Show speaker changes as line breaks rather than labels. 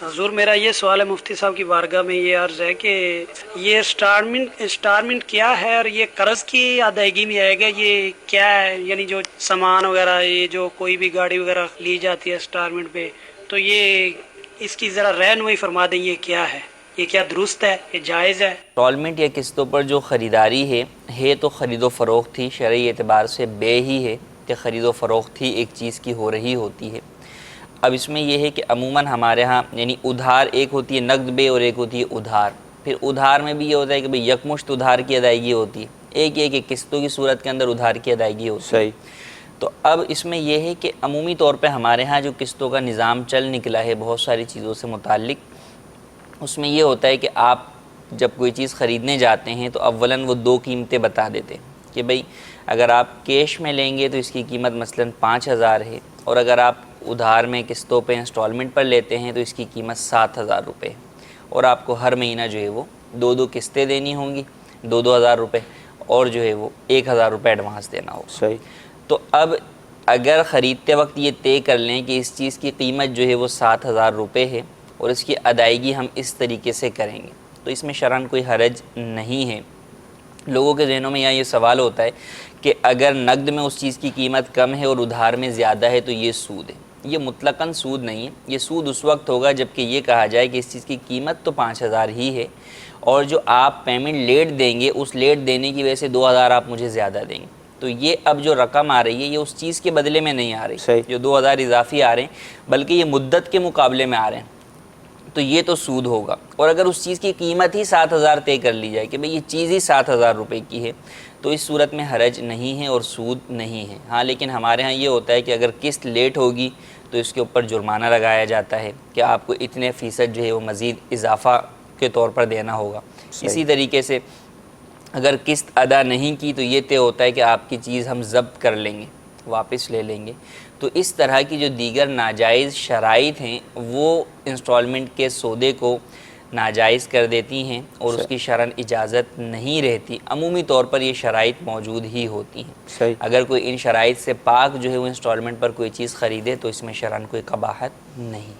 حضور میرا یہ سوال ہے مفتی صاحب کی بارگاہ میں، یہ عرض ہے کہ یہ انسٹالمنٹ کیا ہے اور یہ قرض کی ادائیگی میں آئے گا، یہ کیا ہے؟ یعنی جو سامان وغیرہ، یہ جو کوئی بھی گاڑی وغیرہ لی جاتی ہے انسٹالمنٹ پہ، تو یہ اس کی ذرا رہنمائی فرما دیں، یہ کیا ہے؟ یہ کیا درست ہے؟ یہ جائز ہے؟
انسٹالمنٹ یا قسطوں پر جو خریداری ہے تو خرید و فروخت ہی، شرعی اعتبار سے بے ہی ہے کہ خرید و فروخت ہی ایک چیز کی ہو رہی ہوتی ہے۔ اب اس میں یہ ہے کہ عموماً ہمارے ہاں یعنی ادھار ایک ہوتی ہے نقد بے اور ایک ہوتی ہے ادھار۔ پھر ادھار میں بھی یہ ہوتا ہے کہ بھئی یکمشت ادھار کی ادائیگی ہوتی ہے، ایک یہ کہ قسطوں کی صورت کے اندر ادھار کی ادائیگی ہوتی ہے۔ تو اب اس میں یہ ہے کہ عمومی طور پہ ہمارے ہاں جو قسطوں کا نظام چل نکلا ہے بہت ساری چیزوں سے متعلق، اس میں یہ ہوتا ہے کہ آپ جب کوئی چیز خریدنے جاتے ہیں تو اولاً وہ دو قیمتیں بتا دیتے ہیں کہ بھئی اگر آپ کیش میں لیں گے تو اس کی قیمت مثلاً 5,000 ہے، اور اگر آپ ادھار میں قسطوں پہ انسٹالمنٹ پر لیتے ہیں تو اس کی قیمت 7,000 روپے ہے، اور آپ کو ہر مہینہ جو ہے وہ دو قسطیں دینی ہوں گی 2,000 روپے، اور جو ہے وہ 1,000 روپے ایڈوانس دینا ہوگا۔ تو اب اگر خریدتے وقت یہ طے کر لیں کہ اس چیز کی قیمت جو ہے وہ 7,000 روپے ہے اور اس کی ادائیگی ہم اس طریقے سے کریں گے، تو اس میں شرعاً کوئی حرج نہیں ہے۔ لوگوں کے ذہنوں میں یہ سوال ہوتا ہے کہ اگر نقد میں اس چیز کی قیمت کم ہے اور ادھار میں زیادہ ہے تو یہ سود ہے۔ یہ مطلقاً سود نہیں ہے، یہ سود اس وقت ہوگا جب کہ یہ کہا جائے کہ اس چیز کی قیمت تو 5,000 ہی ہے، اور جو آپ پیمنٹ لیٹ دیں گے اس لیٹ دینے کی وجہ سے 2,000 آپ مجھے زیادہ دیں گے، تو یہ اب جو رقم آ رہی ہے یہ اس چیز کے بدلے میں نہیں آ رہی، جو 2,000 اضافی آ رہے ہیں بلکہ یہ مدت کے مقابلے میں آ رہے ہیں، تو یہ تو سود ہوگا۔ اور اگر اس چیز کی قیمت ہی 7,000 طے کر لی جائے کہ بھئی یہ چیز ہی 7,000 روپے کی ہے، تو اس صورت میں حرج نہیں ہے اور سود نہیں ہے۔ ہاں لیکن ہمارے ہاں یہ ہوتا ہے کہ اگر قسط لیٹ ہوگی تو اس کے اوپر جرمانہ لگایا جاتا ہے کہ آپ کو اتنے فیصد جو ہے وہ مزید اضافہ کے طور پر دینا ہوگا۔ اسی طریقے سے اگر قسط ادا نہیں کی تو یہ طے ہوتا ہے کہ آپ کی چیز ہم ضبط کر لیں گے، واپس لے لیں گے۔ تو اس طرح کی جو دیگر ناجائز شرائط ہیں وہ انسٹالمنٹ کے سودے کو ناجائز کر دیتی ہیں اور اس کی شرعاً اجازت نہیں رہتی۔ عمومی طور پر یہ شرائط موجود ہی ہوتی ہیں۔ اگر کوئی ان شرائط سے پاک جو ہے وہ انسٹالمنٹ پر کوئی چیز خریدے تو اس میں شرعاً کوئی قباحت نہیں۔